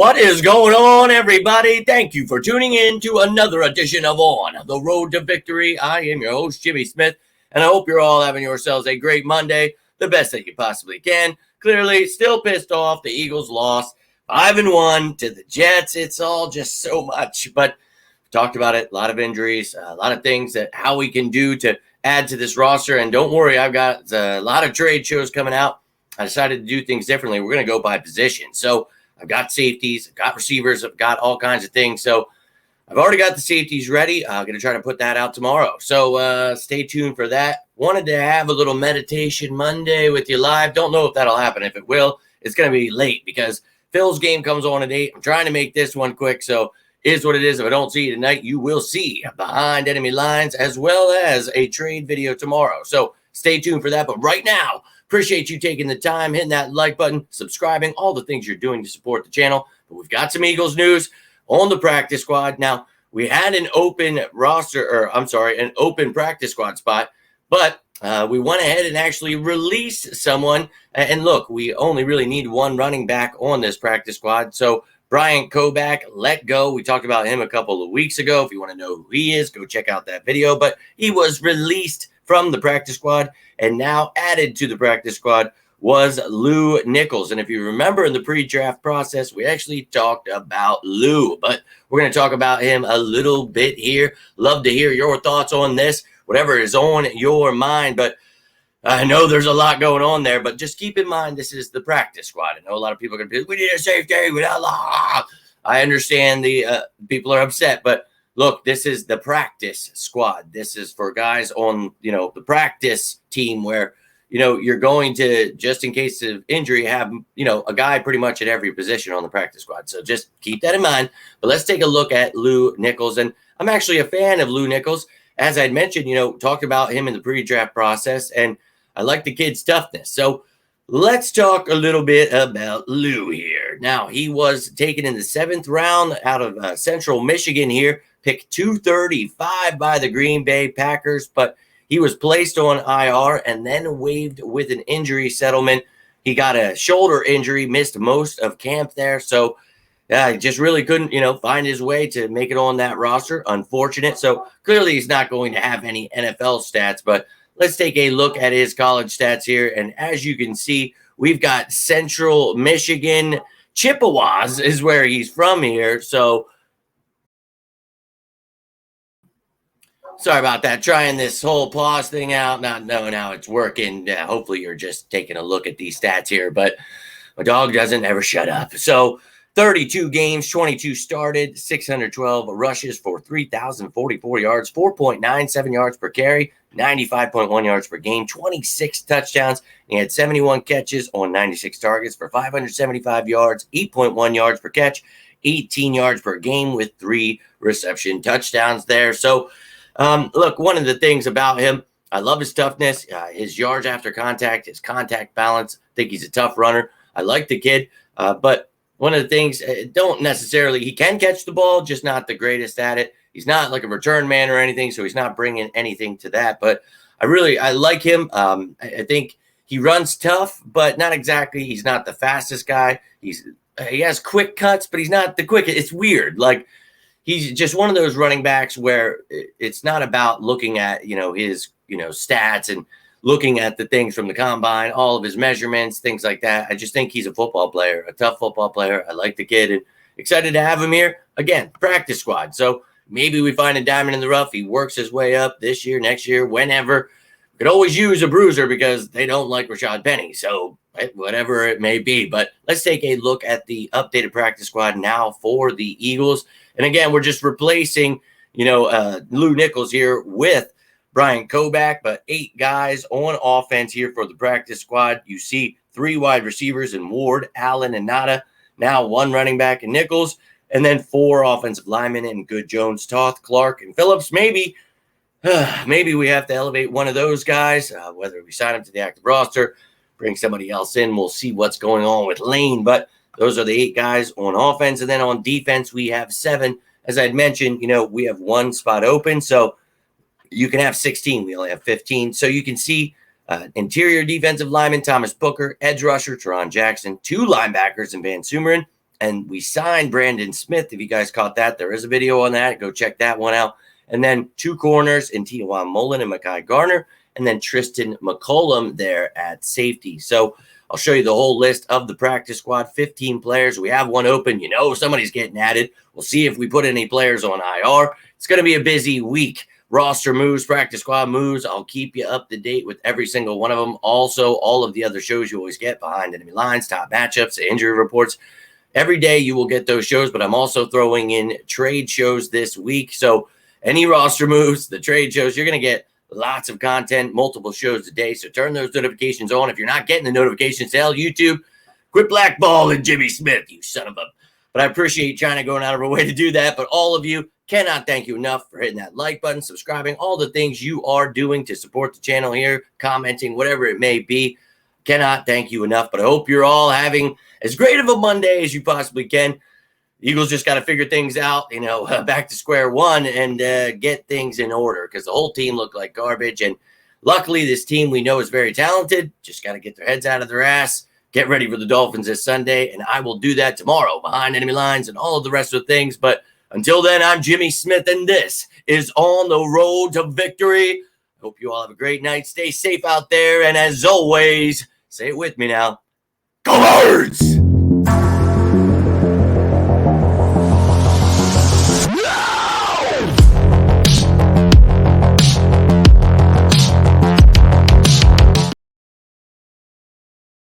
What is going on, everybody? Thank you for tuning in to another edition of On the Road to Victory. I am your host, Jimmy Smith, and I hope you're all having yourselves a great Monday, the best that you possibly can. Clearly, still pissed off. The Eagles lost 5-1 to the Jets. It's all just so much, but we talked about it. A lot of injuries, a lot of things that how we can do to add to this roster. And don't worry, I've got a lot of trade shows coming out. I decided to do things differently. We're going to go by position. So I've got safeties, I've got receivers, I've got all kinds of things. So I've already got the safeties ready. I'm going to try to put that out tomorrow. So stay tuned for that. Wanted to have a little meditation Monday with you live. Don't know if that'll happen. If it will, it's going to be late because Phil's game comes on at 8. I'm trying to make this one quick. So it is what it is. If I don't see you tonight, you will see Behind Enemy Lines as well as a trade video tomorrow. So stay tuned for that. But right now, appreciate you taking the time, hitting that like button, subscribing, all the things you're doing to support the channel. But we've got some Eagles news on the practice squad. Now, we had an open an open practice squad spot, but we went ahead and actually released someone. And look, we only really need one running back on this practice squad. So Bryant Koback let go. We talked about him a couple of weeks ago. If you want to know who he is, go check out that video. But he was released from the practice squad, and now added to the practice squad was Lew Nichols. And if you remember in the pre-draft process, we actually talked about Lew, but we're going to talk about him a little bit here. Love to hear your thoughts on this, whatever is on your mind. But I know there's a lot going on there, but just keep in mind this is the practice squad. I know a lot of people are going to be, we need a safety. I understand the people are upset, but look, this is the practice squad. This is for guys on, the practice team where, you're going to, just in case of injury, have, a guy pretty much at every position on the practice squad. So just keep that in mind. But let's take a look at Lew Nichols. And I'm actually a fan of Lew Nichols. As I'd mentioned, talked about him in the pre-draft process, and I like the kid's toughness. So let's talk a little bit about Lew here. Now, he was taken in the 7th round out of Central Michigan here. Pick 235 by the Green Bay Packers, but he was placed on IR and then waived with an injury settlement. He got a shoulder injury, missed most of camp there, so he just really couldn't, find his way to make it on that roster. Unfortunate. So clearly he's not going to have any NFL stats, but let's take a look at his college stats here. And as you can see, we've got Central Michigan. Chippewas is where he's from here, so sorry about that. Trying this whole pause thing out, not knowing how it's working. Hopefully you're just taking a look at these stats here, but my dog doesn't ever shut up. So 32 games, 22 started, 612 rushes for 3,044 yards, 4.97 yards per carry, 95.1 yards per game, 26 touchdowns. He had 71 catches on 96 targets for 575 yards, 8.1 yards per catch, 18 yards per game with 3 reception touchdowns there. So look, one of the things about him, I love his toughness, his yards after contact, his contact balance. I think he's a tough runner. I like the kid, but one of the things, he can catch the ball, just not the greatest at it. He's not like a return man or anything, so he's not bringing anything to that. But I like him. I think he runs tough, but not exactly. He's not the fastest guy. He has quick cuts, but he's not the quickest. It's weird. Like, he's just one of those running backs where it's not about looking at, his, stats and looking at the things from the combine, all of his measurements, things like that. I just think he's a football player, a tough football player. I like the kid and excited to have him here. Again, practice squad. So maybe we find a diamond in the rough. He works his way up this year, next year, whenever. We could always use a bruiser because they don't like Rashad Penny. So whatever it may be. But let's take a look at the updated practice squad now for the Eagles. And again, we're just replacing, Lew Nichols here with Bryant Koback, but 8 guys on offense here for the practice squad. You see 3 wide receivers in Ward, Allen, and Nada. Now 1 running back in Nichols, and then 4 offensive linemen in Good, Jones, Toth, Clark, and Phillips. Maybe we have to elevate one of those guys, whether we sign him to the active roster, bring somebody else in. We'll see what's going on with Lane, but those are the 8 guys on offense. And then on defense, we have 7. As I'd mentioned, we have 1 spot open, so you can have 16. We only have 15. So you can see interior defensive lineman Thomas Booker, edge rusher Teron Jackson, 2 linebackers in Van Sumeren, And we signed Brandon Smith. If you guys caught that, there is a video on that. Go check that one out. And then 2 corners in Tijuan Mullen and Mekhi Garner, and then Tristan McCollum there at safety. So I'll show you the whole list of the practice squad, 15 players. We have one open. You know somebody's getting added. We'll see if we put any players on IR. It's going to be a busy week. Roster moves, practice squad moves. I'll keep you up to date with every single one of them. Also, all of the other shows you always get, behind enemy lines, top matchups, injury reports. Every day you will get those shows, but I'm also throwing in trade shows this week. So any roster moves, the trade shows, you're going to get lots of content, multiple shows a day. So turn those notifications on. If you're not getting the notifications, tell YouTube, quit blackballing Jimmy Smith, you son of a. But I appreciate China going out of her way to do that. But all of you, cannot thank you enough for hitting that like button, subscribing, all the things you are doing to support the channel here, commenting, whatever it may be. Cannot thank you enough. But I hope you're all having as great of a Monday as you possibly can. Eagles just got to figure things out, back to square one and get things in order, because the whole team looked like garbage. And luckily, this team we know is very talented. Just got to get their heads out of their ass, get ready for the Dolphins this Sunday. And I will do that tomorrow behind enemy lines and all of the rest of the things. But until then, I'm Jimmy Smith, and this is On the Road to Victory. Hope you all have a great night. Stay safe out there. And as always, say it with me now. Go Birds!